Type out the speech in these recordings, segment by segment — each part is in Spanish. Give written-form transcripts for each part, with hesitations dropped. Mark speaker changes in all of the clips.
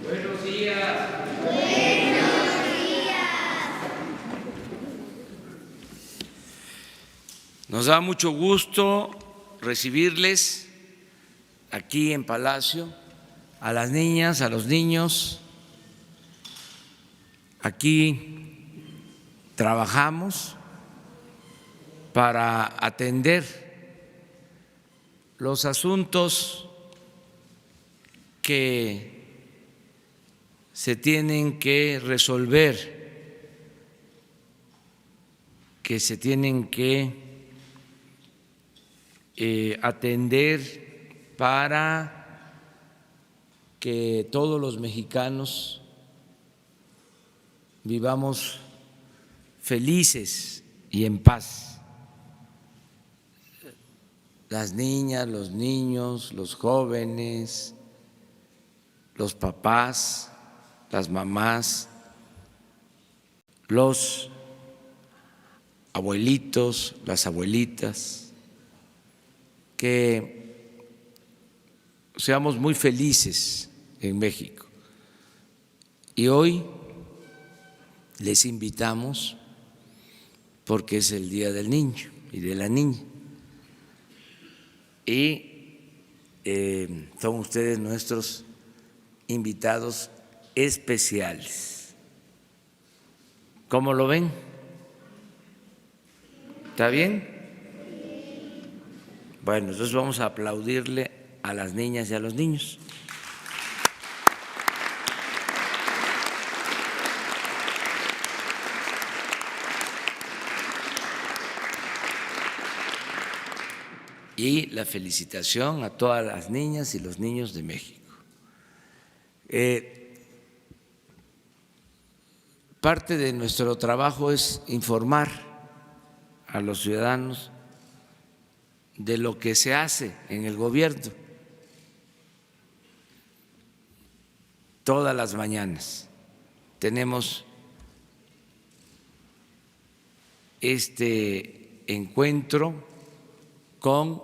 Speaker 1: Buenos días. Nos da mucho gusto recibirles aquí en Palacio, a las niñas, a los niños. Aquí trabajamos para atender los asuntos que se tienen que resolver, que se tienen que atender para que todos los mexicanos vivamos felices y en paz. Las niñas, los niños, los jóvenes, los papás, las mamás, los abuelitos, las abuelitas, que seamos muy felices en México. Y hoy les invitamos, porque es el Día del Niño y de la Niña, y son ustedes nuestros invitados especiales. ¿Cómo lo ven? ¿Está bien? Bueno, entonces vamos a aplaudirle a las niñas y a los niños. Y la felicitación a todas las niñas y los niños de México. Parte de nuestro trabajo es informar a los ciudadanos de lo que se hace en el gobierno todas las mañanas. Tenemos este encuentro con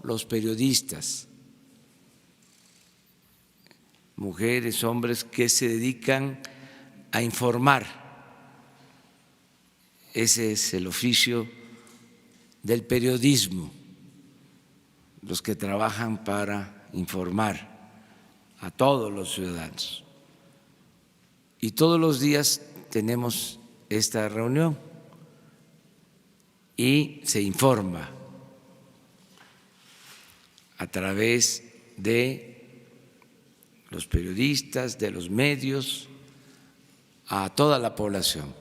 Speaker 1: los periodistas, mujeres, hombres que se dedican a informar. Ese es el oficio del periodismo, los que trabajan para informar a todos los ciudadanos. Y todos los días tenemos esta reunión y se informa a través de los periodistas, de los medios, a toda la población.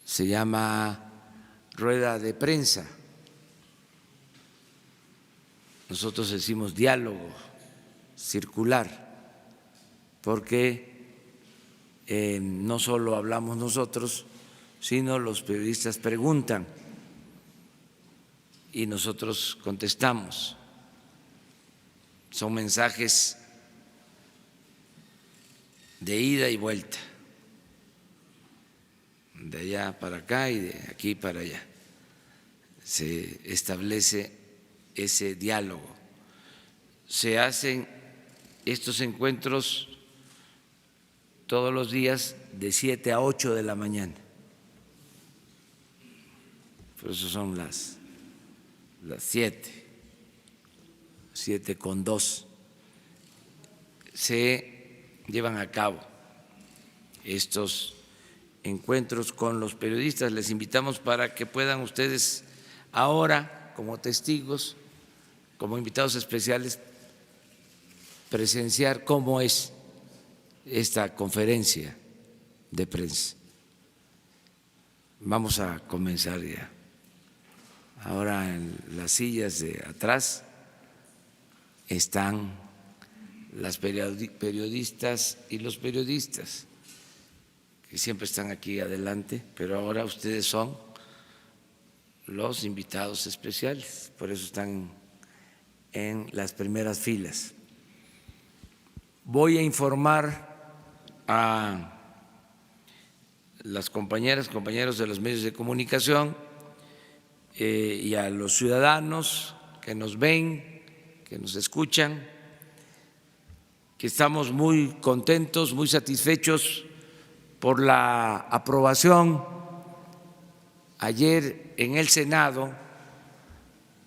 Speaker 1: Se llama rueda de prensa. Nosotros decimos diálogo circular, porque no solo hablamos nosotros, sino los periodistas preguntan y nosotros contestamos. Son mensajes de ida y vuelta, de allá para acá y de aquí para allá. Se establece ese diálogo. Se hacen estos encuentros todos los días de 7 a 8 de la mañana. Por eso son las 7:02. Se llevan a cabo estos encuentros con los periodistas. Les invitamos para que puedan ustedes ahora, como testigos, como invitados especiales, presenciar cómo es esta conferencia de prensa. Vamos a comenzar ya. Ahora en las sillas de atrás están las periodistas y los periodistas, que siempre están aquí adelante, pero ahora ustedes son los invitados especiales, por eso están en las primeras filas. Voy a informar a las compañeras, compañeros de los medios de comunicación y a los ciudadanos que nos ven, que nos escuchan, que estamos muy contentos, muy satisfechos por la aprobación ayer en el Senado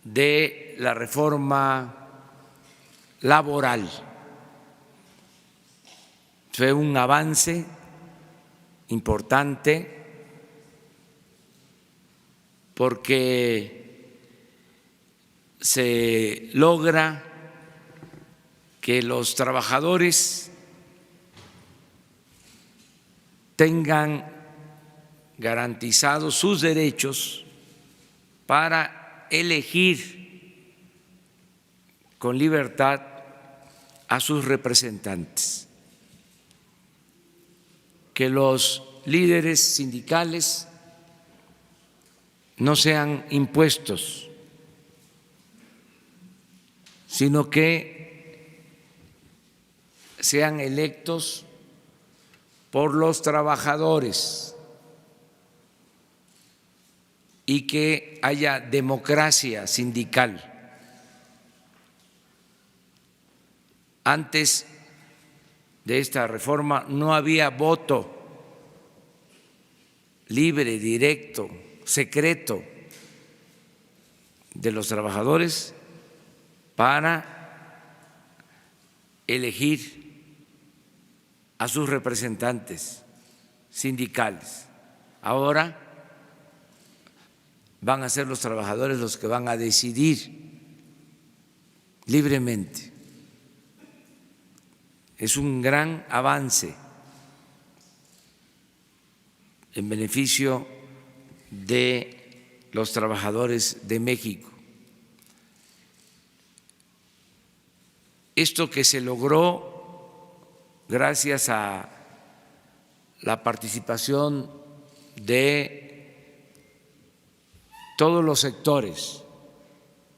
Speaker 1: de la reforma laboral. Fue un avance importante porque se logra que los trabajadores tengan garantizados sus derechos para elegir con libertad a sus representantes, que los líderes sindicales no sean impuestos, sino que sean electos por los trabajadores y que haya democracia sindical. Antes de esta reforma no había voto libre, directo, secreto de los trabajadores para elegir a sus representantes sindicales. Ahora van a ser los trabajadores los que van a decidir libremente. Es un gran avance en beneficio de los trabajadores de México. Esto que se logró gracias a la participación de todos los sectores,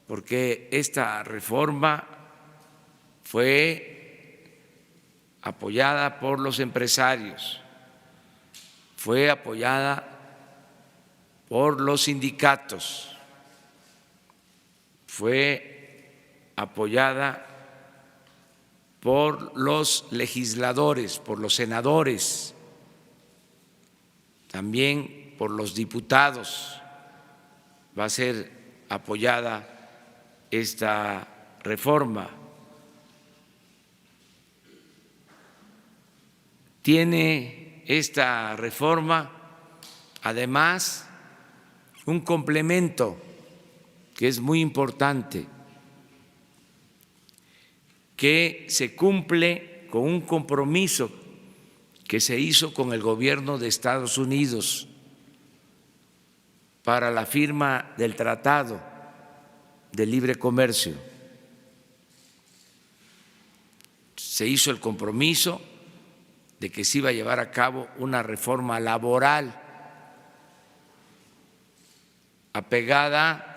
Speaker 1: porque esta reforma fue apoyada por los empresarios, fue apoyada por los sindicatos, fue apoyada por los legisladores, por los senadores, también por los diputados. Va a ser apoyada esta reforma. Tiene esta reforma, además, un complemento que es muy importante, que se cumple con un compromiso que se hizo con el gobierno de Estados Unidos para la firma del Tratado de Libre Comercio. Se hizo el compromiso de que se iba a llevar a cabo una reforma laboral apegada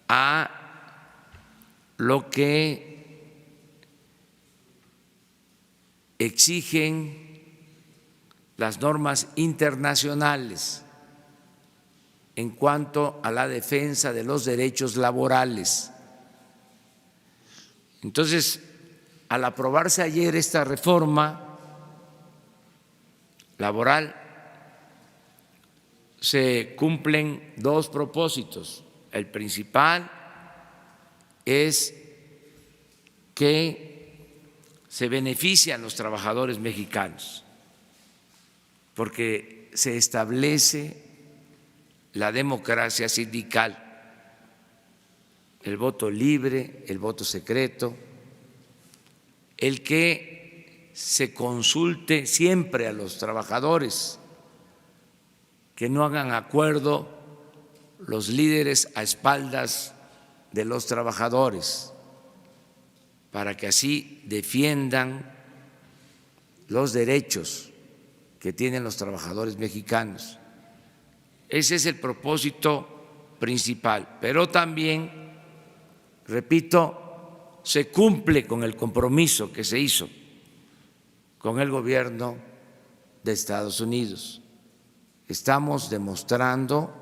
Speaker 1: a lo que exigen las normas internacionales en cuanto a la defensa de los derechos laborales. Entonces, al aprobarse ayer esta reforma laboral, se cumplen dos propósitos. El principal es que se benefician los trabajadores mexicanos, porque se establece la democracia sindical, el voto libre, el voto secreto, el que se consulte siempre a los trabajadores, que no hagan acuerdo los líderes a espaldas de los trabajadores, para que así defiendan los derechos que tienen los trabajadores mexicanos. Ese es el propósito principal, pero también, repito, se cumple con el compromiso que se hizo con el gobierno de Estados Unidos. Estamos demostrando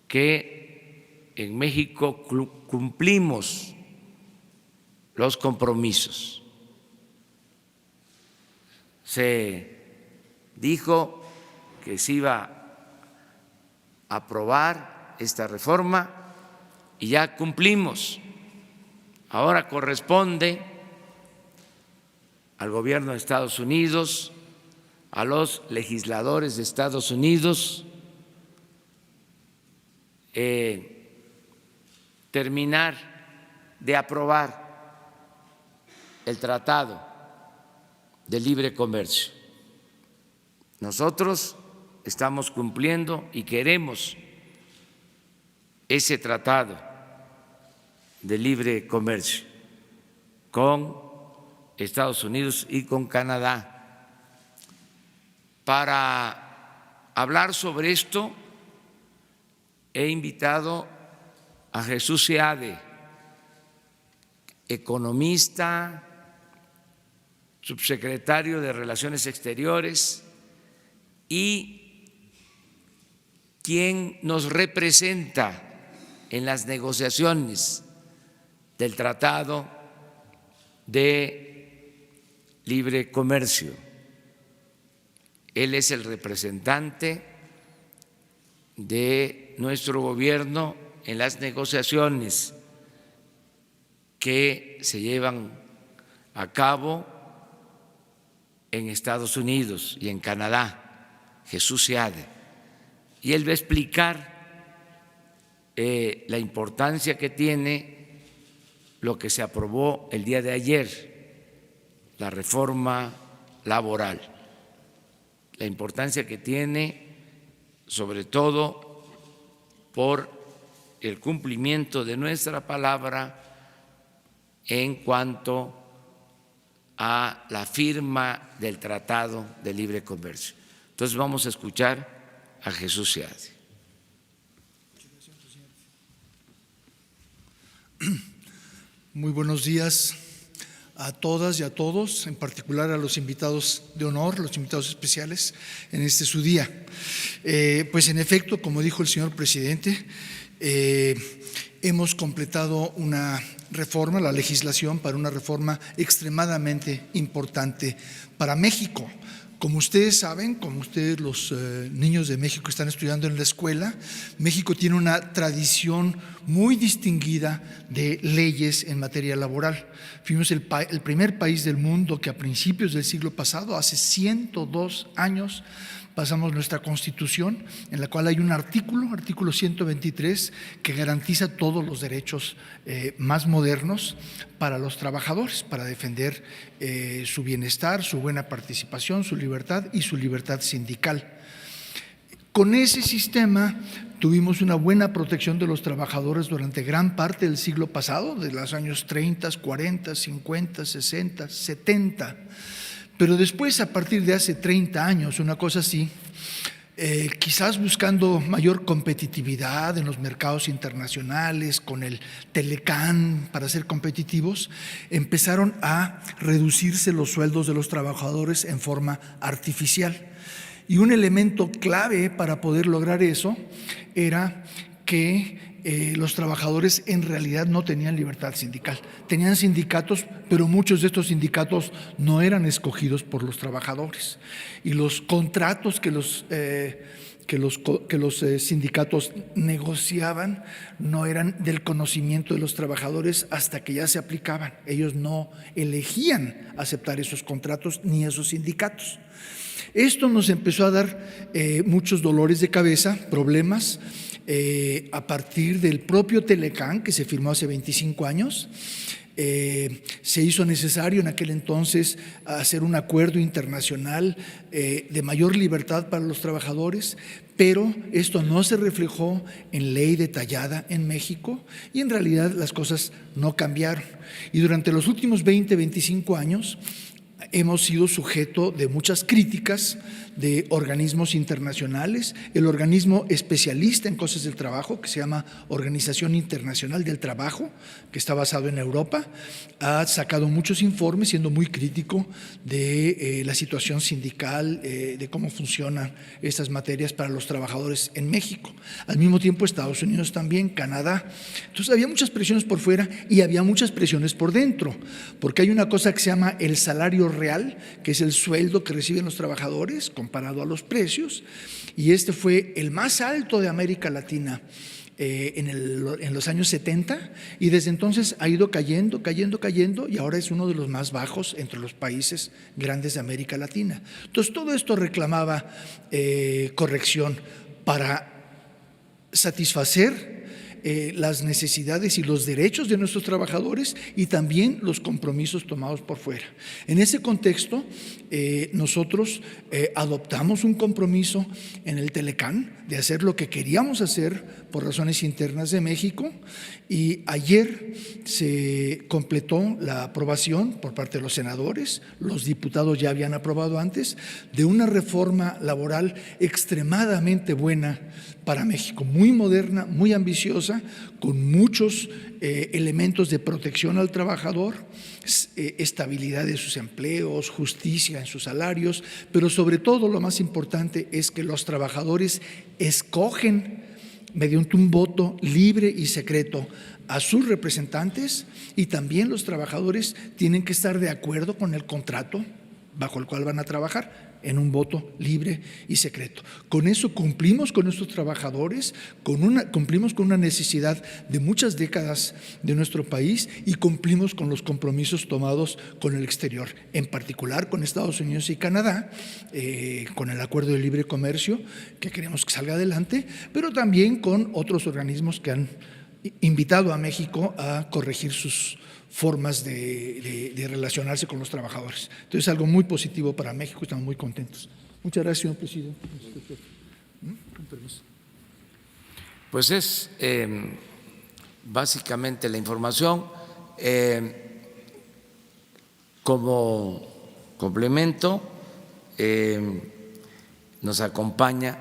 Speaker 1: que en México cumplimos los compromisos Se dijo que se iba a aprobar esta reforma y ya cumplimos. Ahora corresponde al gobierno de Estados Unidos, a los legisladores de Estados Unidos, terminar de aprobar el Tratado de Libre Comercio. Nosotros estamos cumpliendo y queremos ese Tratado de Libre Comercio con Estados Unidos y con Canadá. Para hablar sobre esto he invitado a Jesús Seade, economista, subsecretario de Relaciones Exteriores y quien nos representa en las negociaciones del Tratado de Libre Comercio. Él es el representante de nuestro gobierno en las negociaciones que se llevan a cabo en Estados Unidos y en Canadá, Jesús Seade. Y él va a explicar la importancia que tiene lo que se aprobó el día de ayer, la reforma laboral, la importancia que tiene sobre todo por el cumplimiento de nuestra palabra en cuanto a la firma del Tratado de Libre Comercio. Entonces vamos a escuchar a Jesús Seade.
Speaker 2: Muy buenos días a todas y a todos, en particular a los invitados de honor, los invitados especiales en este su día. Pues en efecto, como dijo el señor presidente, hemos completado una reforma, la legislación para una reforma extremadamente importante para México. Como ustedes saben, como ustedes los niños de México están estudiando en la escuela, México tiene una tradición muy distinguida de leyes en materia laboral. Fuimos el primer país del mundo que a principios del siglo pasado, hace 102 años, pasamos nuestra Constitución, en la cual hay un artículo 123, que garantiza todos los derechos más modernos para los trabajadores, para defender su bienestar, su buena participación, su libertad y su libertad sindical. Con ese sistema tuvimos una buena protección de los trabajadores durante gran parte del siglo pasado, de los años 30, 40, 50, 60, 70. Pero después, a partir de hace 30 años, una cosa así, quizás buscando mayor competitividad en los mercados internacionales, con el Telecán para ser competitivos, empezaron a reducirse los sueldos de los trabajadores en forma artificial. Y un elemento clave para poder lograr eso era que los trabajadores en realidad no tenían libertad sindical. Tenían sindicatos, pero muchos de estos sindicatos no eran escogidos por los trabajadores. Y los contratos que los sindicatos negociaban no eran del conocimiento de los trabajadores hasta que ya se aplicaban. Ellos no elegían aceptar esos contratos ni esos sindicatos. Esto nos empezó a dar muchos dolores de cabeza, problemas, a partir del propio Telecán, que se firmó hace 25 años. Se hizo necesario en aquel entonces hacer un acuerdo internacional de mayor libertad para los trabajadores, pero esto no se reflejó en ley detallada en México y en realidad las cosas no cambiaron. Y durante los últimos 20, 25 años hemos sido sujeto de muchas críticas de organismos internacionales, el organismo especialista en cosas del trabajo, que se llama Organización Internacional del Trabajo, que está basado en Europa, ha sacado muchos informes siendo muy crítico de la situación sindical, de cómo funcionan estas materias para los trabajadores en México. Al mismo tiempo Estados Unidos también, Canadá. Entonces había muchas presiones por fuera y había muchas presiones por dentro, porque hay una cosa que se llama el salario real, que es el sueldo que reciben los trabajadores comparado a los precios, y este fue el más alto de América Latina en los años 70, y desde entonces ha ido cayendo, y ahora es uno de los más bajos entre los países grandes de América Latina. Entonces todo esto reclamaba corrección para satisfacer las necesidades y los derechos de nuestros trabajadores y también los compromisos tomados por fuera. En ese contexto, nosotros adoptamos un compromiso en el Telecán de hacer lo que queríamos hacer por razones internas de México, y ayer se completó la aprobación por parte de los senadores, los diputados ya habían aprobado antes, de una reforma laboral extremadamente buena para México, muy moderna, muy ambiciosa, con muchos elementos de protección al trabajador, estabilidad de sus empleos, justicia en sus salarios, pero sobre todo lo más importante es que los trabajadores escogen mediante un voto libre y secreto a sus representantes, y también los trabajadores tienen que estar de acuerdo con el contrato bajo el cual van a trabajar, en un voto libre y secreto. Con eso cumplimos con nuestros trabajadores, cumplimos con una necesidad de muchas décadas de nuestro país, y cumplimos con los compromisos tomados con el exterior, en particular con Estados Unidos y Canadá, con el Acuerdo de Libre Comercio, que queremos que salga adelante, pero también con otros organismos que han invitado a México a corregir sus formas de relacionarse con los trabajadores. Entonces, algo muy positivo para México, estamos muy contentos. Muchas gracias, señor presidente. Con permiso.
Speaker 1: Pues es básicamente la información. Como complemento, nos acompaña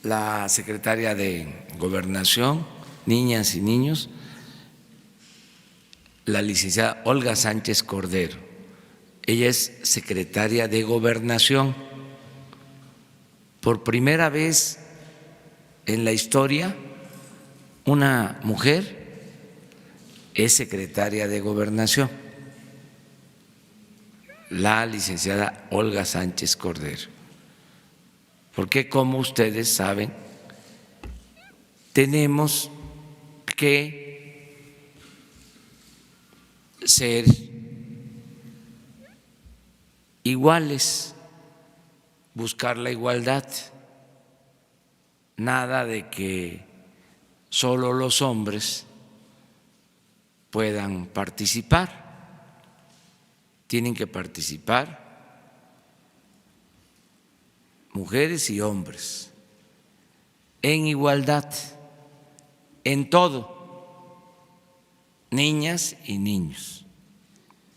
Speaker 1: la secretaria de Gobernación, Niñas y Niños, la licenciada Olga Sánchez Cordero. Ella es secretaria de Gobernación. Por primera vez en la historia, una mujer es secretaria de Gobernación, la licenciada Olga Sánchez Cordero. Porque, como ustedes saben, tenemos que ser iguales, buscar la igualdad, nada de que solo los hombres puedan participar, tienen que participar mujeres y hombres en igualdad, en todo, niñas y niños.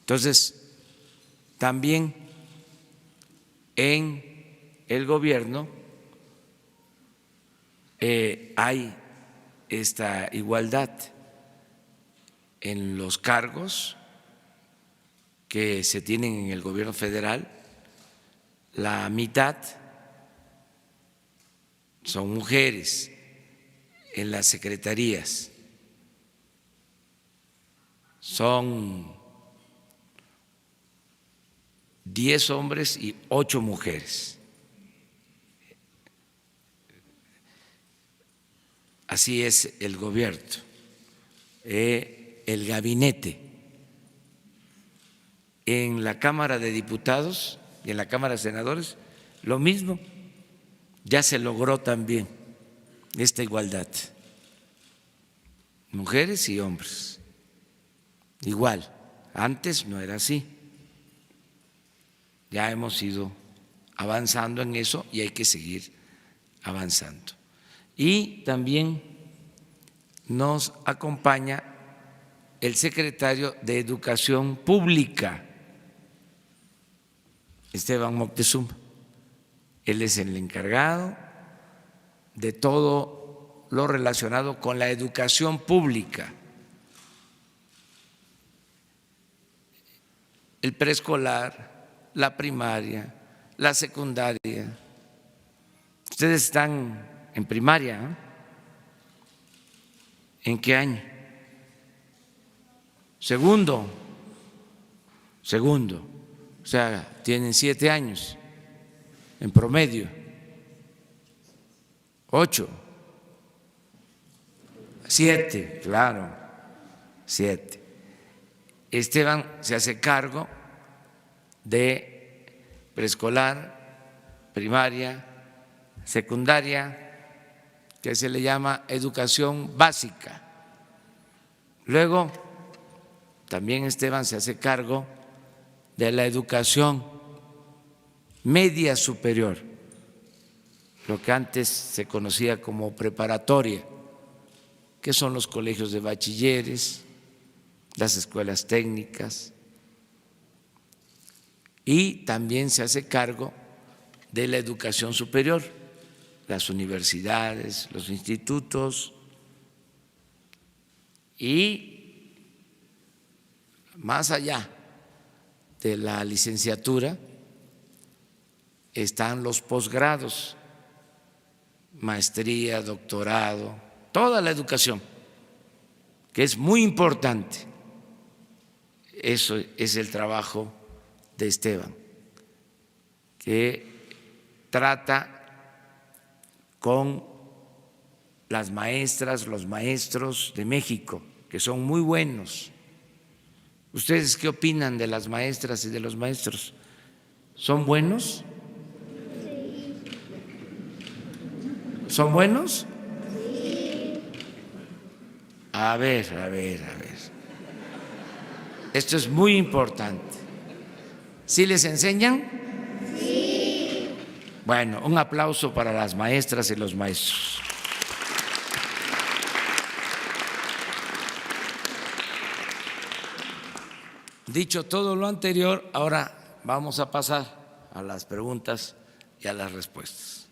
Speaker 1: Entonces, también en el gobierno hay esta igualdad en los cargos que se tienen en el gobierno federal. La mitad son mujeres en las secretarías, son 10 hombres y 8 mujeres. Así es el gobierno. El gabinete en la Cámara de Diputados y en la Cámara de Senadores, lo mismo, ya se logró también esta igualdad, mujeres y hombres, igual. Antes no era así. Ya hemos ido avanzando en eso y hay que seguir avanzando. Y también nos acompaña el secretario de Educación Pública, Esteban Moctezuma, Él es el encargado de todo lo relacionado con la educación pública, el preescolar, la primaria, la secundaria. Ustedes están en primaria, ¿eh? ¿En qué año? Segundo. O sea, tienen 7 años en promedio. 8. 7, claro, 7. Esteban se hace cargo de preescolar, primaria, secundaria, que se le llama educación básica. Luego, también Esteban se hace cargo de la educación media superior, lo que antes se conocía como preparatoria, que son los colegios de bachilleres, las escuelas técnicas, y también se hace cargo de la educación superior, las universidades, los institutos, y más allá de la licenciatura están los posgrados, maestría, doctorado, toda la educación, que es muy importante. Eso es el trabajo de Esteban, que trata con las maestras, los maestros de México, que son muy buenos. ¿Ustedes qué opinan de las maestras y de los maestros? ¿Son buenos? ¿Son buenos? A ver. Esto es muy importante. ¿Sí les enseñan? Sí. Bueno, un aplauso para las maestras y los maestros. Dicho todo lo anterior, ahora vamos a pasar a las preguntas y a las respuestas.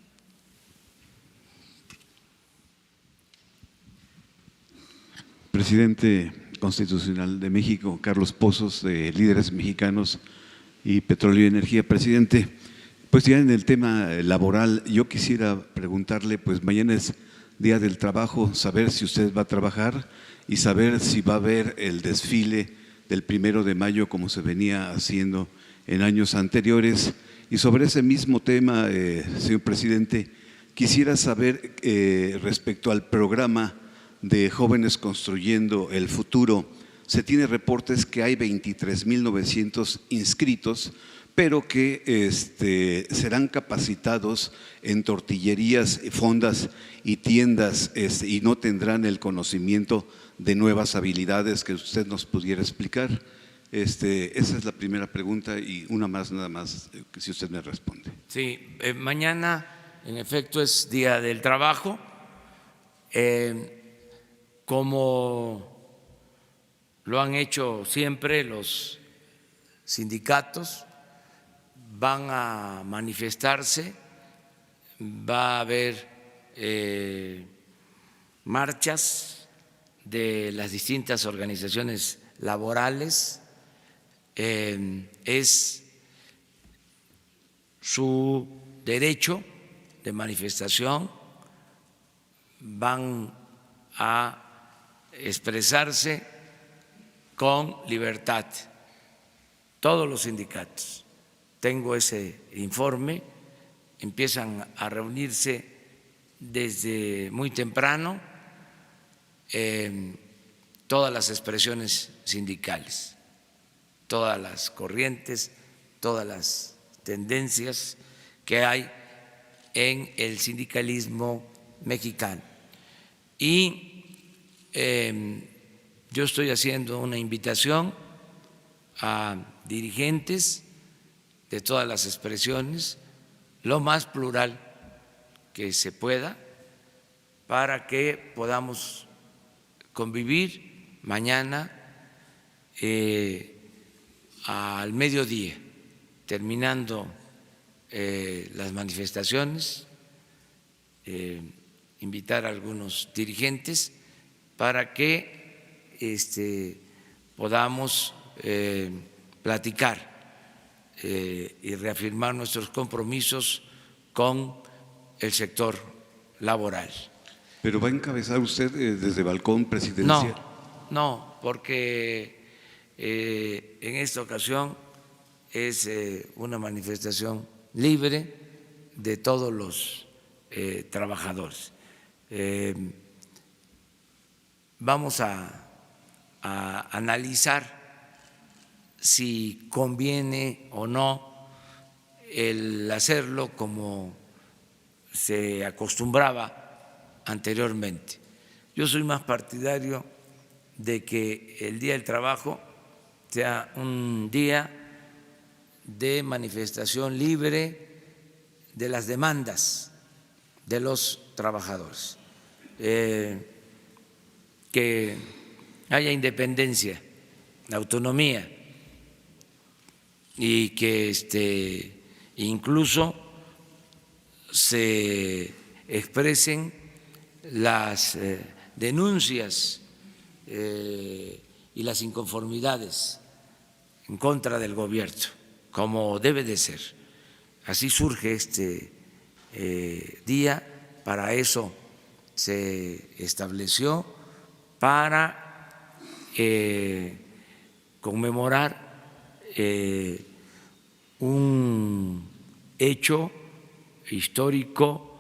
Speaker 3: Presidente Constitucional de México, Carlos Pozos, de Líderes Mexicanos y Petróleo y Energía. Presidente, pues ya en el tema laboral, yo quisiera preguntarle, pues mañana es Día del Trabajo, saber si usted va a trabajar y saber si va a haber el desfile del 1 de mayo como se venía haciendo en años anteriores. Y sobre ese mismo tema, señor presidente, quisiera saber respecto al programa de Jóvenes Construyendo el Futuro. Se tiene reportes que hay 23.900 inscritos, pero que serán capacitados en tortillerías, fondas y tiendas y no tendrán el conocimiento de nuevas habilidades que usted nos pudiera explicar. Esa es la primera pregunta y una más nada más, si usted me responde.
Speaker 1: Sí, mañana en efecto es Día del Trabajo. Como lo han hecho siempre los sindicatos, van a manifestarse, va a haber marchas de las distintas organizaciones laborales, es su derecho de manifestación, van a expresarse con libertad, todos los sindicatos. Tengo ese informe, empiezan a reunirse desde muy temprano todas las expresiones sindicales, todas las corrientes, todas las tendencias que hay en el sindicalismo mexicano. Y yo estoy haciendo una invitación a dirigentes de todas las expresiones, lo más plural que se pueda, para que podamos convivir mañana al mediodía, terminando las manifestaciones, invitar a algunos dirigentes para que podamos platicar y reafirmar nuestros compromisos con el sector laboral.
Speaker 3: ¿Pero va a encabezar usted desde balcón presidencial?
Speaker 1: No, porque en esta ocasión es una manifestación libre de todos los trabajadores. Vamos a analizar si conviene o no el hacerlo como se acostumbraba anteriormente. Yo soy más partidario de que el Día del Trabajo sea un día de manifestación libre de las demandas de los trabajadores, que haya independencia, autonomía y que incluso se expresen las denuncias y las inconformidades en contra del gobierno, como debe de ser. Así surge este día, para eso se estableció, para conmemorar un hecho histórico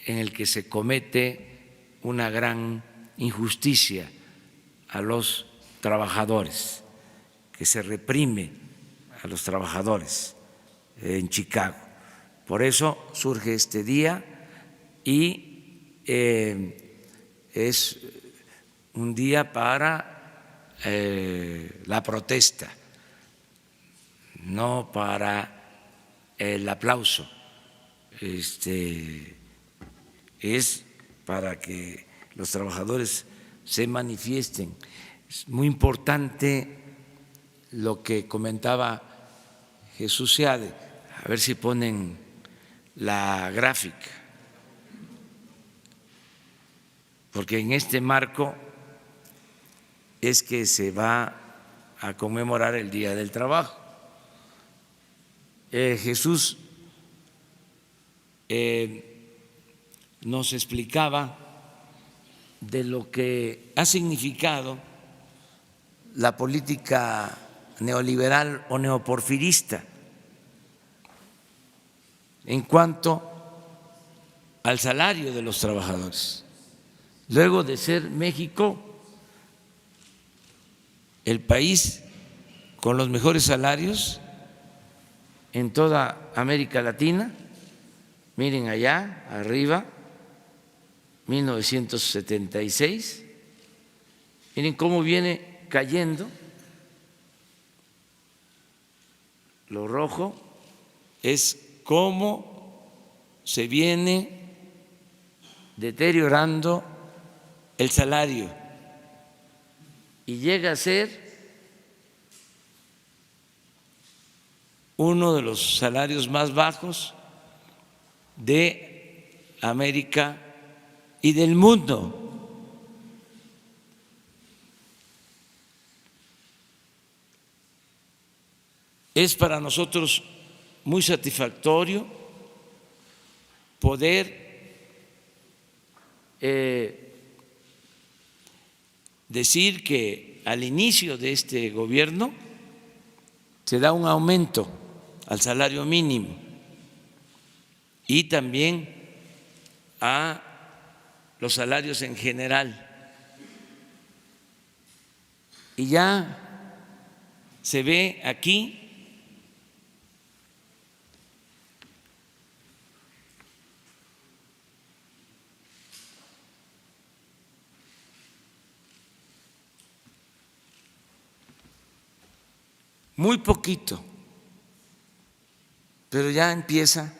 Speaker 1: en el que se comete una gran injusticia a los trabajadores, que se reprime a los trabajadores en Chicago. Por eso surge este día y es un día para la protesta, no para el aplauso. Es para que los trabajadores se manifiesten. Es muy importante lo que comentaba Jesús Seade, a ver si ponen la gráfica, porque en este marco es que se va a conmemorar el Día del Trabajo. Jesús nos explicaba de lo que ha significado la política neoliberal o neoporfirista en cuanto al salario de los trabajadores. Luego de ser México el país con los mejores salarios en toda América Latina, miren allá arriba, 1976, miren cómo viene cayendo, lo rojo es cómo se viene deteriorando el salario y llega a ser uno de los salarios más bajos de América y del mundo. Es para nosotros muy satisfactorio poder decir que al inicio de este gobierno se da un aumento al salario mínimo y también a los salarios en general. Y ya se ve aquí muy poquito, pero ya empieza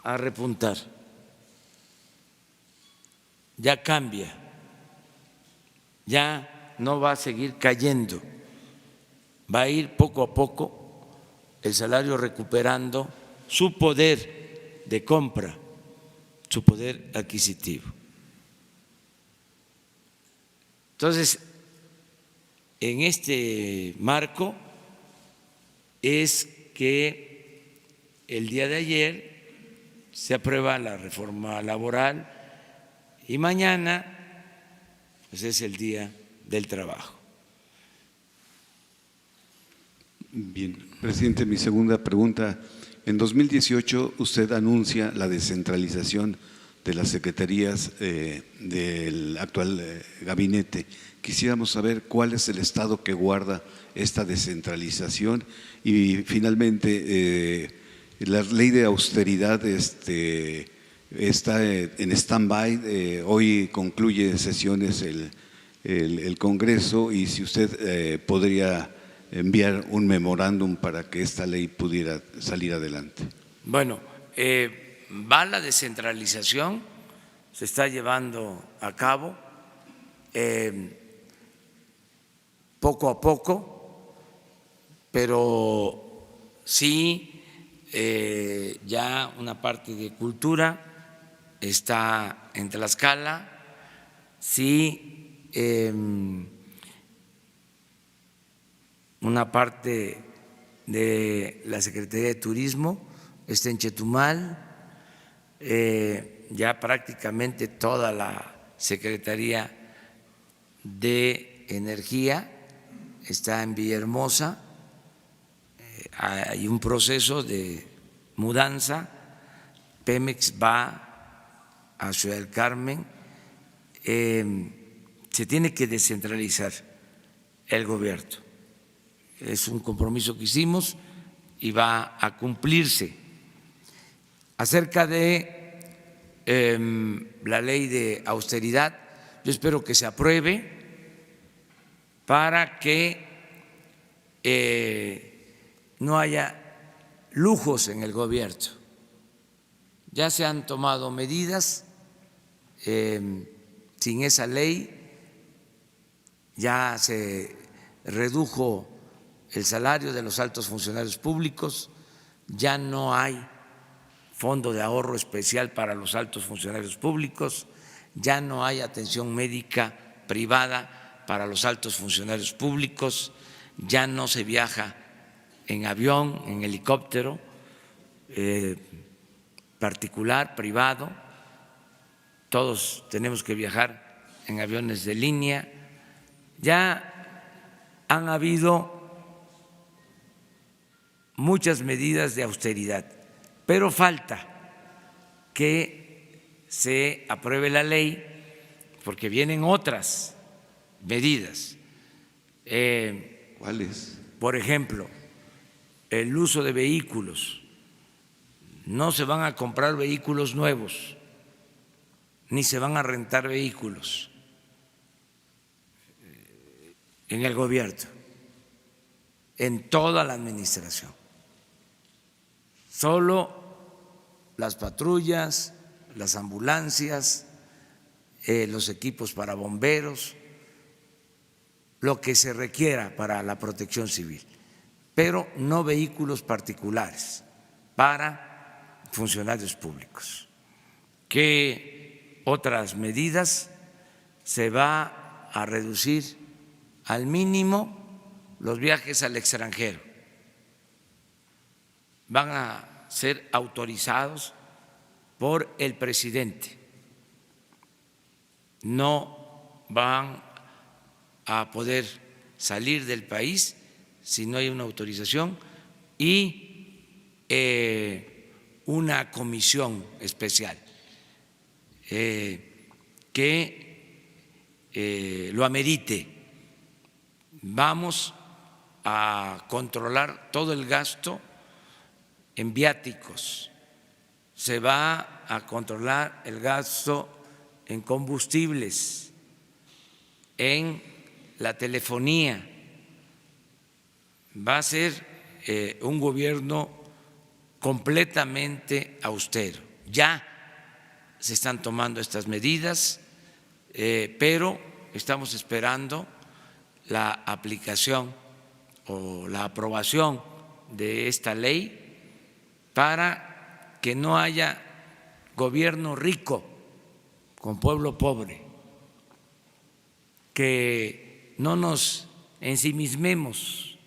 Speaker 1: a repuntar, ya cambia, ya no va a seguir cayendo, va a ir poco a poco el salario recuperando su poder de compra, su poder adquisitivo. Entonces, en este marco es que el día de ayer se aprueba la reforma laboral y mañana pues es el Día del Trabajo.
Speaker 3: Bien, presidente, mi segunda pregunta. En 2018 usted anuncia la descentralización de las secretarías del actual gabinete. Quisiéramos saber cuál es el estado que guarda esta descentralización y finalmente la ley de austeridad está en stand-by. Hoy concluye sesiones el Congreso y si usted podría enviar un memorándum para que esta ley pudiera salir adelante.
Speaker 1: Bueno, va la descentralización, se está llevando a cabo poco a poco, pero sí ya una parte de cultura está en Tlaxcala, sí una parte de la Secretaría de Turismo está en Chetumal, ya prácticamente toda la Secretaría de Energía está en Villahermosa, hay un proceso de mudanza, Pemex va a Ciudad del Carmen, se tiene que descentralizar el gobierno. Es un compromiso que hicimos y va a cumplirse. Acerca de la ley de austeridad, yo espero que se apruebe para que no haya lujos en el gobierno. Ya se han tomado medidas, sin esa ley ya se redujo el salario de los altos funcionarios públicos, ya no hay fondo de ahorro especial para los altos funcionarios públicos, ya no hay atención médica privada para los altos funcionarios públicos, ya no se viaja en avión, en helicóptero particular, privado, todos tenemos que viajar en aviones de línea. Ya han habido muchas medidas de austeridad, pero falta que se apruebe la ley porque vienen otras medidas.
Speaker 3: ¿Cuáles?
Speaker 1: Por ejemplo, el uso de vehículos. No se van a comprar vehículos nuevos, ni se van a rentar vehículos en el gobierno, en toda la administración. Solo las patrullas, las ambulancias, los equipos para bomberos, lo que se requiera para la protección civil, pero no vehículos particulares para funcionarios públicos. ¿Qué otras medidas? Se va a reducir al mínimo los viajes al extranjero. Van a ser autorizados por el presidente. No van a poder salir del país si no hay una autorización y una comisión especial que lo amerite. Vamos a controlar todo el gasto en viáticos, se va a controlar el gasto en combustibles, en la telefonía. Va a ser un gobierno completamente austero. Ya se están tomando estas medidas, pero estamos esperando la aplicación o la aprobación de esta ley para que no haya gobierno rico con pueblo pobre, que no nos ensimismemos,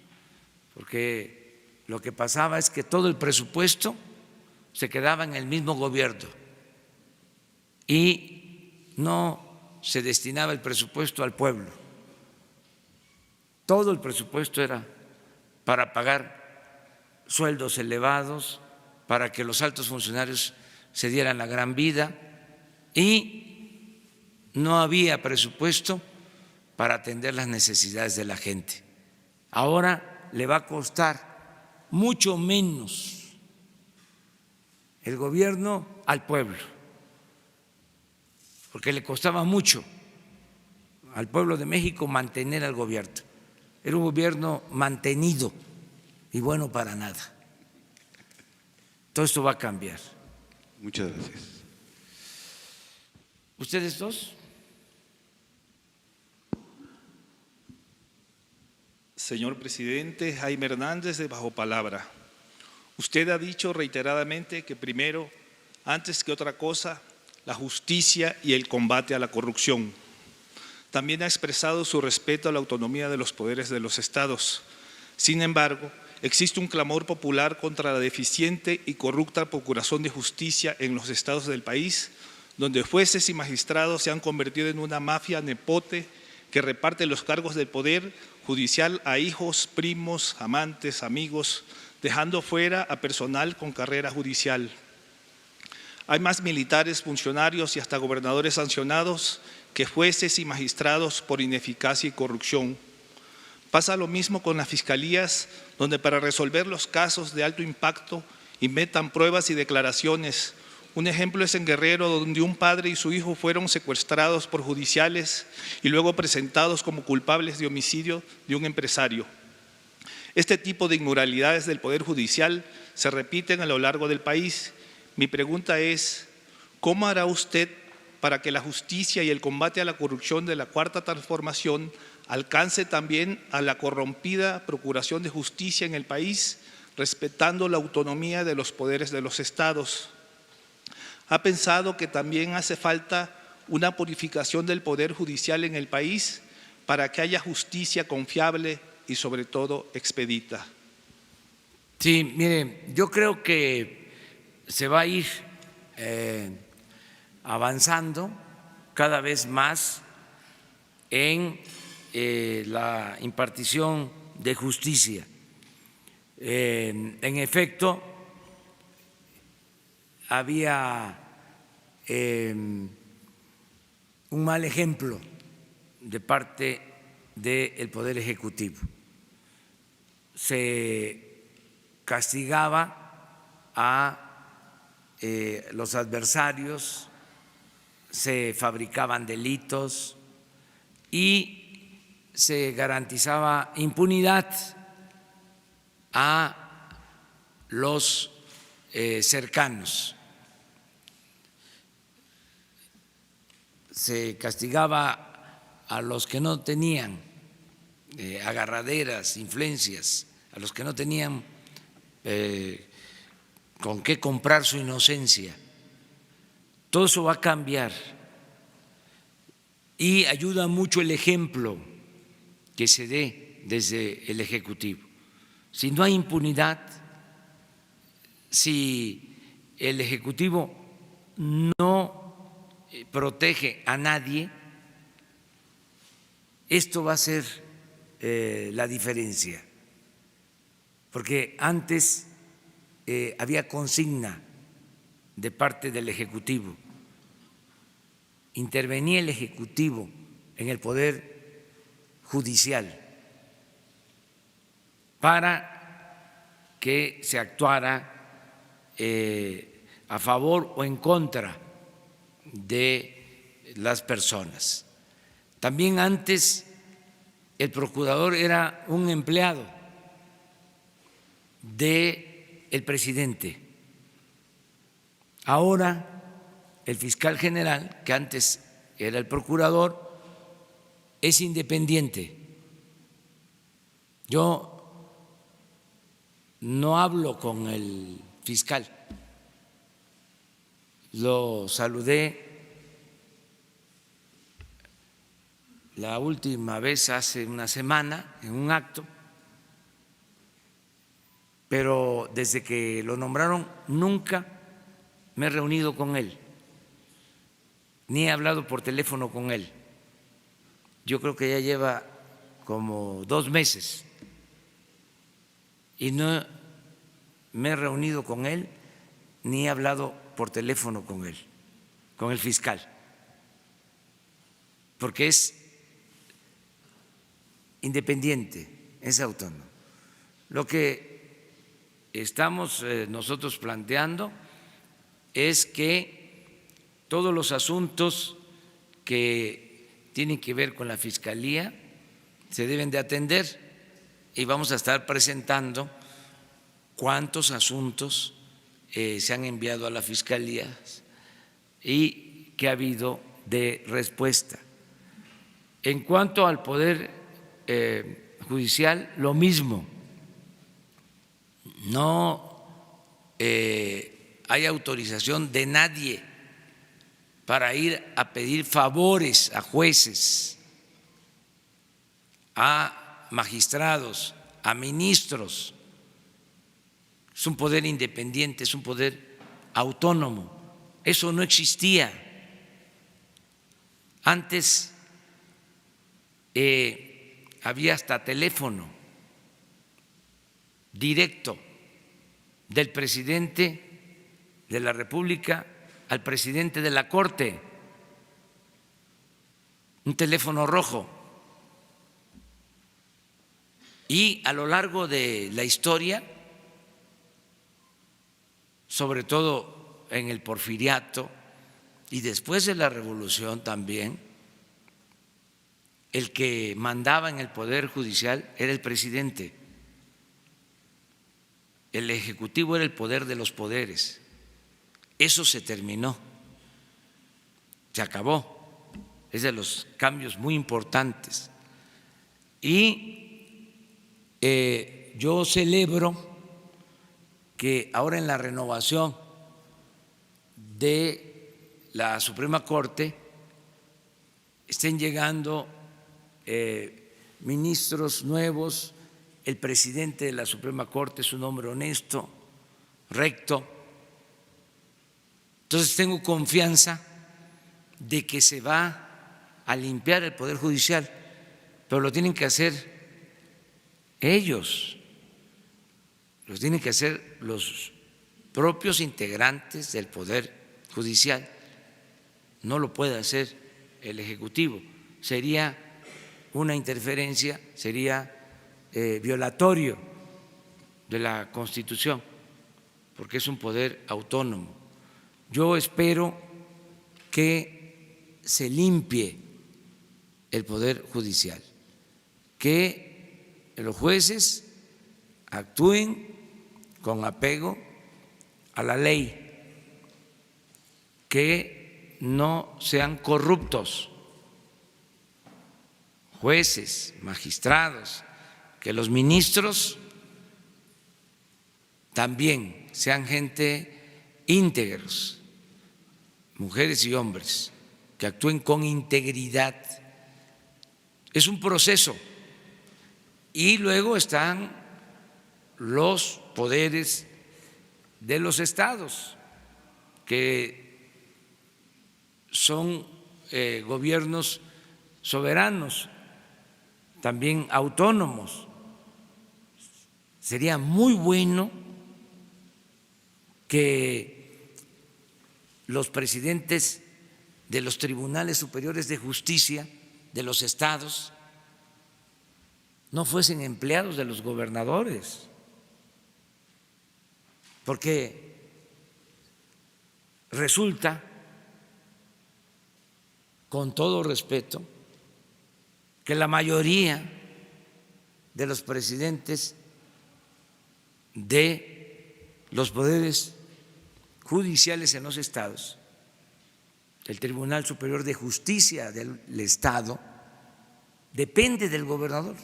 Speaker 1: porque lo que pasaba es que todo el presupuesto se quedaba en el mismo gobierno y no se destinaba el presupuesto al pueblo. Todo el presupuesto era para pagar sueldos elevados, para que los altos funcionarios se dieran la gran vida, y no había presupuesto para atender las necesidades de la gente. Ahora le va a costar mucho menos el gobierno al pueblo, porque le costaba mucho al pueblo de México mantener al gobierno. Era un gobierno mantenido y bueno para nada. Todo esto va a cambiar.
Speaker 3: Muchas gracias.
Speaker 1: ¿Ustedes dos?
Speaker 4: Señor presidente, Jaime Hernández de Bajo Palabra. Usted ha dicho reiteradamente que primero, antes que otra cosa, la justicia y el combate a la corrupción. También ha expresado su respeto a la autonomía de los poderes de los estados. Sin embargo, existe un clamor popular contra la deficiente y corrupta procuración de justicia en los estados del país, donde jueces y magistrados se han convertido en una mafia nepote que reparte los cargos del poder judicial a hijos, primos, amantes, amigos, dejando fuera a personal con carrera judicial. Hay más militares, funcionarios y hasta gobernadores sancionados que jueces y magistrados por ineficacia y corrupción. Pasa lo mismo con las fiscalías, donde para resolver los casos de alto impacto inventan pruebas y declaraciones. Un ejemplo es en Guerrero, donde un padre y su hijo fueron secuestrados por judiciales y luego presentados como culpables de homicidio de un empresario. Este tipo de inmoralidades del Poder Judicial se repiten a lo largo del país. Mi pregunta es, ¿cómo hará usted para que la justicia y el combate a la corrupción de la Cuarta Transformación alcance también a la corrompida procuración de justicia en el país, respetando la autonomía de los poderes de los estados? ¿Ha pensado que también hace falta una purificación del Poder Judicial en el país para que haya justicia confiable y sobre todo expedita?
Speaker 1: Sí, mire, yo creo que se va a ir avanzando cada vez más en la impartición de justicia. En efecto, había un mal ejemplo de parte del Poder Ejecutivo. Se castigaba a los adversarios, se fabricaban delitos y se garantizaba impunidad a los cercanos. Se castigaba a los que no tenían agarraderas, influencias, a los que no tenían con qué comprar su inocencia. Todo eso va a cambiar y ayuda mucho el ejemplo que se dé desde el Ejecutivo. Si no hay impunidad, si el Ejecutivo no protege a nadie, esto va a ser la diferencia, porque antes había consigna de parte del Ejecutivo, intervenía el Ejecutivo en el Poder Judicial para que se actuara a favor o en contra de las personas. También antes el procurador era un empleado del presidente. Ahora el fiscal general, que antes era el procurador, es independiente. Yo no hablo con el fiscal. Lo saludé la última vez hace una semana en un acto, pero desde que lo nombraron nunca me he reunido con él, ni he hablado por teléfono con él. Yo creo que ya lleva como 2 meses y no me he reunido con él ni he hablado por teléfono con él, con el fiscal, porque es independiente, es autónomo. Lo que estamos nosotros planteando es que todos los asuntos que tienen que ver con la Fiscalía se deben de atender y vamos a estar presentando cuántos asuntos se han enviado a la Fiscalía y qué ha habido de respuesta. En cuanto al Poder Judicial, lo mismo. No hay autorización de nadie para ir a pedir favores a jueces, a magistrados, a ministros. Es un poder independiente, es un poder autónomo. Eso no existía. Antes había hasta teléfono directo del presidente de la República al presidente de la Corte, un teléfono rojo. Y a lo largo de la historia, sobre todo en el Porfiriato y después de la Revolución también, el que mandaba en el Poder Judicial era el presidente. El Ejecutivo era el poder de los poderes. Eso se terminó, se acabó. Es de los cambios muy importantes. Y yo celebro que ahora en la renovación de la Suprema Corte estén llegando ministros nuevos. El presidente de la Suprema Corte es un hombre honesto, recto. Entonces tengo confianza de que se va a limpiar el Poder Judicial, pero lo tienen que hacer ellos, lo tienen que hacer los propios integrantes del Poder Judicial. No lo puede hacer el Ejecutivo. Sería una interferencia, sería violatorio de la Constitución, porque es un poder autónomo. Yo espero que se limpie el Poder Judicial, que los jueces actúen con apego a la ley, que no sean corruptos, jueces, magistrados, que los ministros también sean gente íntegros, mujeres y hombres, que actúen con integridad. Es un proceso. Y luego están los poderes de los estados, que son gobiernos soberanos, también autónomos. Sería muy bueno que los presidentes de los tribunales superiores de justicia de los estados no fuesen empleados de los gobernadores, porque resulta, con todo respeto, que la mayoría de los presidentes de los poderes judiciales en los estados, el Tribunal Superior de Justicia del Estado, depende del gobernador,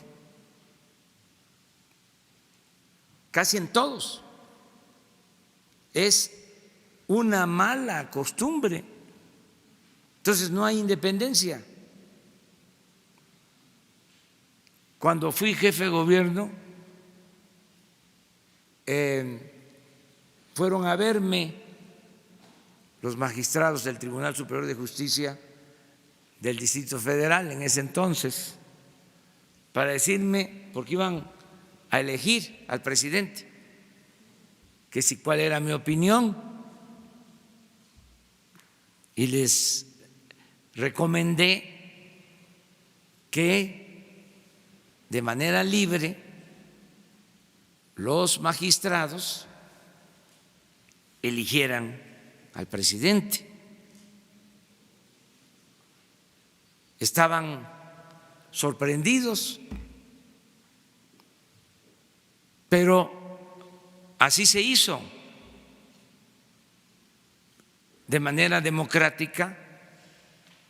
Speaker 1: casi en todos. es una mala costumbre. Entonces no hay independencia. Cuando fui jefe de gobierno, fueron a verme los magistrados del Tribunal Superior de Justicia del Distrito Federal en ese entonces para decirme, porque iban a elegir al presidente, que si cuál era mi opinión, y les recomendé que de manera libre los magistrados eligieran al presidente. Estaban sorprendidos, pero así se hizo, de manera democrática.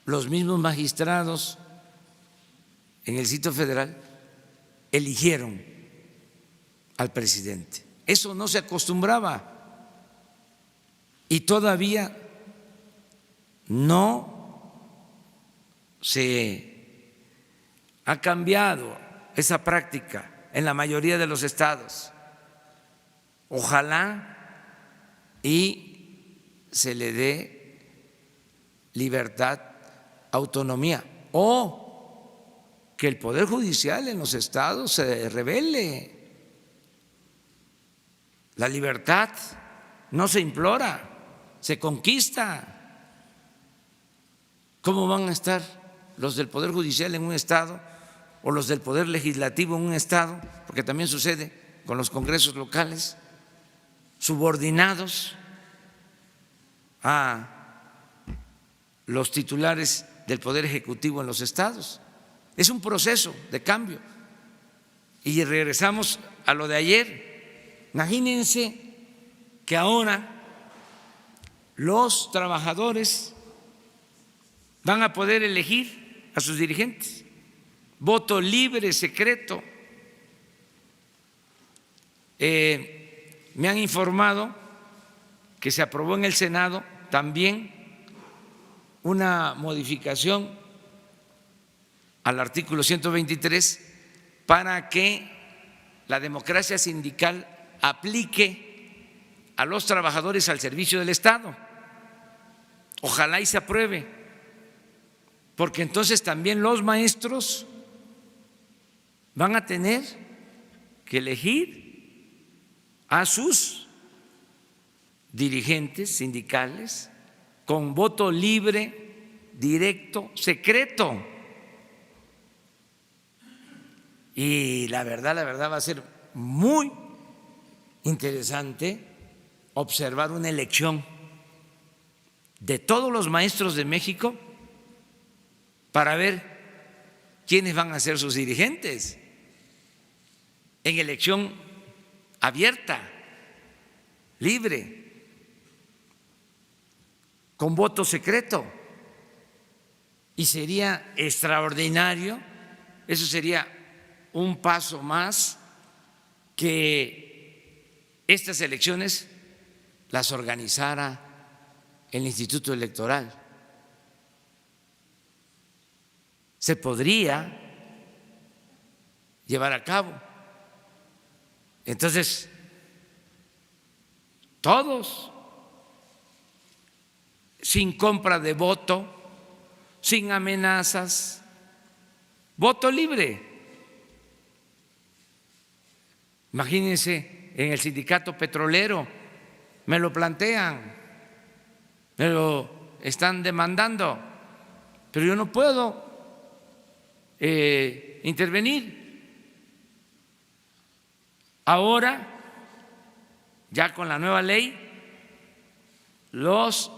Speaker 1: Los mismos magistrados en el Distrito Federal eligieron al presidente. Eso no se acostumbraba y todavía no se ha cambiado esa práctica en la mayoría de los estados. Ojalá y se le dé libertad, autonomía, o que el Poder Judicial en los estados se revele. La libertad no se implora, se conquista. ¿Cómo van a estar los del Poder Judicial en un estado o los del Poder Legislativo en un estado? Porque también sucede con los congresos locales, subordinados a los titulares del Poder Ejecutivo en los estados. Es un proceso de cambio. Y regresamos a lo de ayer. Imagínense que ahora los trabajadores van a poder elegir a sus dirigentes, voto libre, secreto. Me han informado que se aprobó en el Senado también una modificación al artículo 123 para que la democracia sindical aplique a los trabajadores al servicio del Estado. Ojalá y se apruebe, porque entonces también los maestros van a tener que elegir a sus dirigentes sindicales con voto libre, directo, secreto. Y la verdad va a ser muy interesante observar una elección de todos los maestros de México para ver quiénes van a ser sus dirigentes en elección abierta, libre, con voto secreto. Y sería extraordinario, eso sería un paso más, que estas elecciones las organizara el Instituto Electoral. Se podría llevar a cabo. Entonces, todos, sin compra de voto, sin amenazas, voto libre. Imagínense, en el sindicato petrolero me lo plantean, me lo están demandando, pero yo no puedo intervenir. Ahora, ya con la nueva ley, los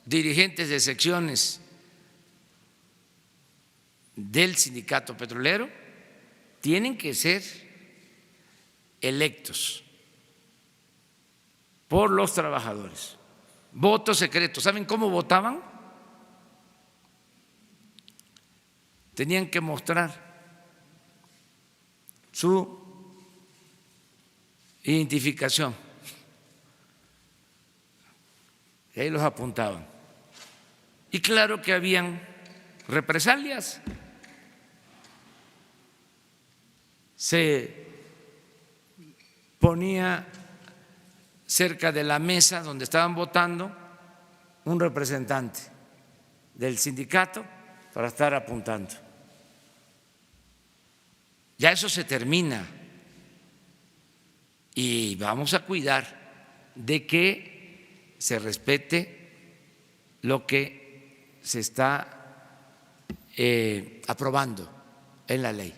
Speaker 1: dirigentes de secciones del sindicato petrolero tienen que ser electos por los trabajadores. Voto secreto. ¿Saben cómo votaban? Tenían que mostrar su identificación Y ahí los apuntaban. Y claro que habían represalias. Se ponía cerca de la mesa donde estaban votando un representante del sindicato para estar apuntando. Ya eso se termina y vamos a cuidar de que se respete lo que se está aprobando en la ley,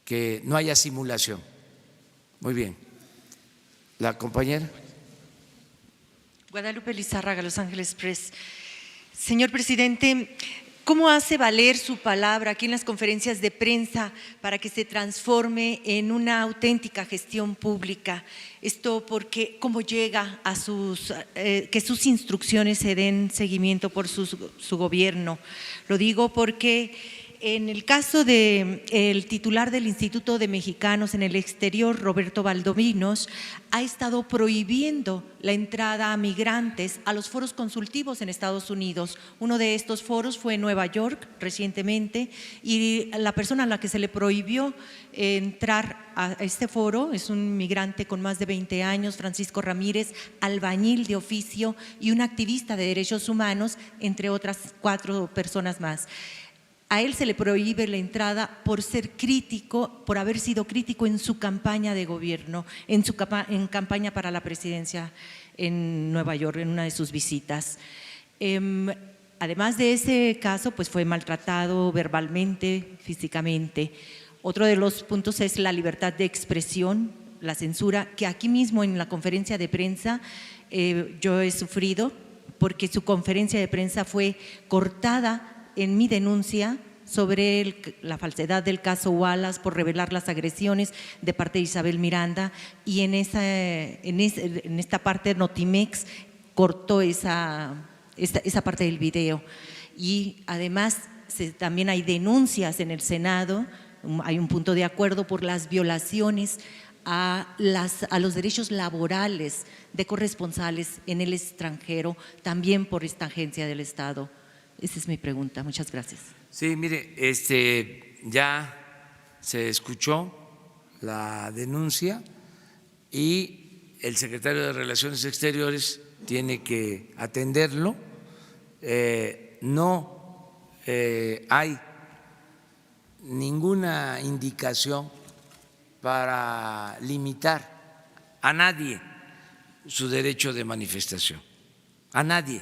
Speaker 1: que no haya simulación. Muy bien. La compañera.
Speaker 5: Guadalupe Lizárraga, Los Ángeles Press. Señor presidente, ¿cómo hace valer su palabra aquí en las conferencias de prensa para que se transforme en una auténtica gestión pública? Esto porque, ¿cómo llega a que sus instrucciones se den seguimiento por su gobierno? Lo digo porque en el caso del titular del Instituto de Mexicanos en el Exterior, Roberto Valdovinos, ha estado prohibiendo la entrada a migrantes a los foros consultivos en Estados Unidos. Uno de estos foros fue en Nueva York recientemente y la persona a la que se le prohibió entrar a este foro es un migrante con más de 20 años, Francisco Ramírez, albañil de oficio y un activista de derechos humanos, entre otras 4 personas más. A él se le prohíbe la entrada por ser crítico, por haber sido crítico en su campaña de gobierno, en campaña para la presidencia en Nueva York, en una de sus visitas. Además de ese caso, pues fue maltratado verbalmente, físicamente. Otro de los puntos es la libertad de expresión, la censura, que aquí mismo en la conferencia de prensa yo he sufrido, porque su conferencia de prensa fue cortada en mi denuncia sobre la falsedad del caso Wallace por revelar las agresiones de parte de Isabel Miranda, y en esta parte Notimex cortó esa parte del video. Y además también hay denuncias en el Senado, hay un punto de acuerdo por las violaciones a los derechos laborales de corresponsales en el extranjero, también por esta agencia del Estado. Esa es mi pregunta. Muchas gracias.
Speaker 1: Sí, mire, ya se escuchó la denuncia y el secretario de Relaciones Exteriores tiene que atenderlo. No hay ninguna indicación para limitar a nadie su derecho de manifestación, a nadie.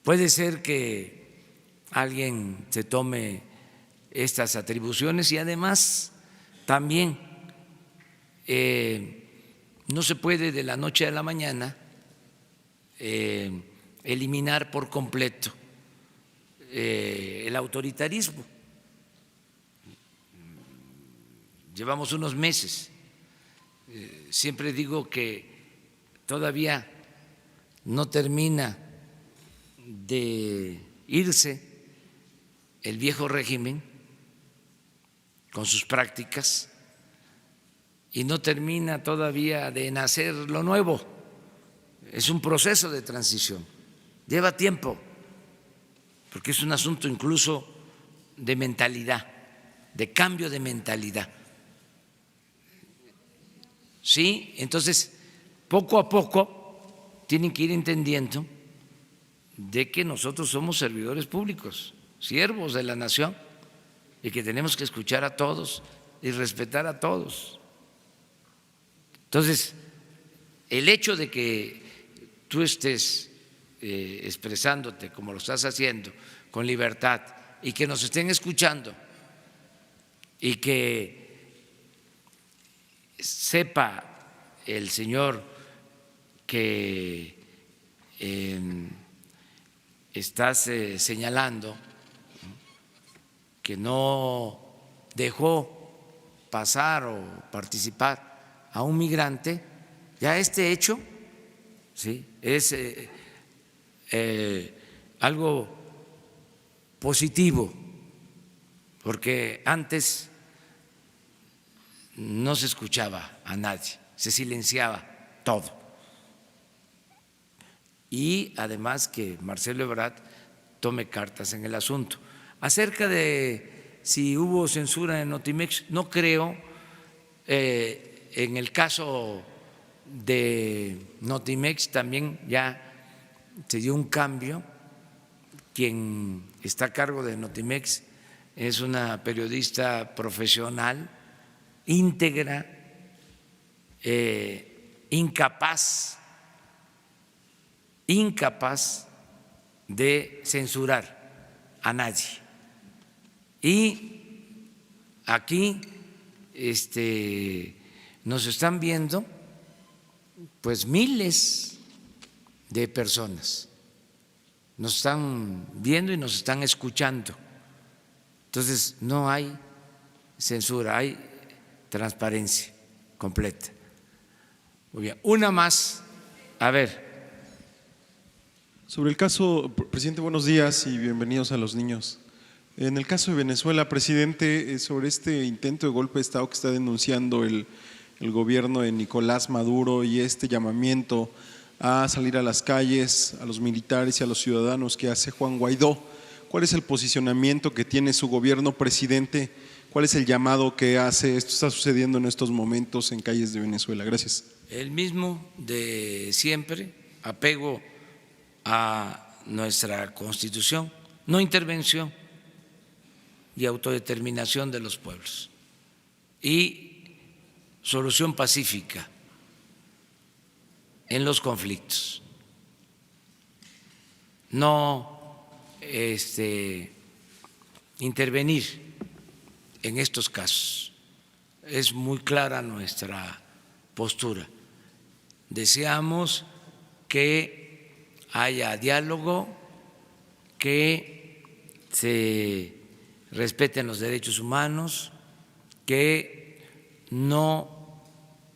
Speaker 1: Puede ser que alguien se tome estas atribuciones y además también no se puede de la noche a la mañana eliminar por completo el autoritarismo. Llevamos unos meses. Siempre digo que todavía no termina de irse el viejo régimen con sus prácticas y no termina todavía de nacer lo nuevo. Es un proceso de transición, lleva tiempo, porque es un asunto incluso de mentalidad, de cambio de mentalidad. Sí, entonces poco a poco tienen que ir entendiendo de que nosotros somos servidores públicos, siervos de la nación, y que tenemos que escuchar a todos y respetar a todos. Entonces, el hecho de que tú estés expresándote como lo estás haciendo, con libertad, y que nos estén escuchando, y que sepa el señor que estás señalando que no dejó pasar o participar a un migrante, ya este hecho, ¿sí?, es algo positivo, porque antes no se escuchaba a nadie, se silenciaba todo. y además que Marcelo Ebrard tome cartas en el asunto. Acerca de si hubo censura en Notimex, no creo. En el caso de Notimex también ya se dio un cambio. Quien está a cargo de Notimex es una periodista profesional, íntegra, incapaz de censurar a nadie. Y aquí nos están viendo pues miles de personas, nos están viendo y nos están escuchando. Entonces no hay censura, hay transparencia completa. Muy bien, una más. A ver.
Speaker 6: Sobre el caso, presidente, buenos días y bienvenidos a los niños. En el caso de Venezuela, presidente, sobre este intento de golpe de Estado que está denunciando el gobierno de Nicolás Maduro y este llamamiento a salir a las calles, a los militares y a los ciudadanos que hace Juan Guaidó, ¿cuál es el posicionamiento que tiene su gobierno, presidente? ¿Cuál es el llamado que hace? Esto está sucediendo en estos momentos en calles de Venezuela. Gracias.
Speaker 1: El mismo de siempre, apego a nuestra Constitución, no intervención y autodeterminación de los pueblos y solución pacífica en los conflictos. No intervenir en estos casos. Es muy clara nuestra postura. Deseamos que haya diálogo, que se respeten los derechos humanos, que no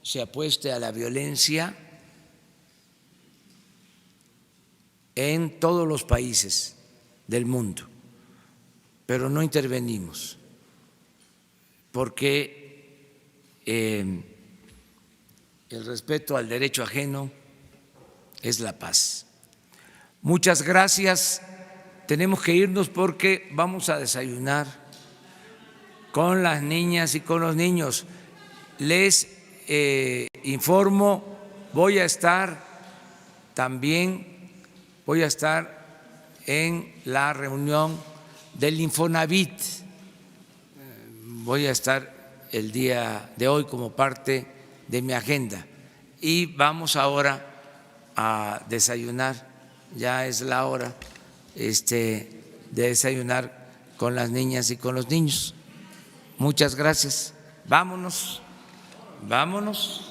Speaker 1: se apueste a la violencia en todos los países del mundo, pero no intervenimos porque el respeto al derecho ajeno es la paz. Muchas gracias. Tenemos que irnos porque vamos a desayunar con las niñas y con los niños. Les informo, voy a estar en la reunión del Infonavit. Voy a estar el día de hoy como parte de mi agenda. Y vamos ahora a desayunar, ya es la hora de desayunar con las niñas y con los niños. Muchas gracias. Vámonos, vámonos.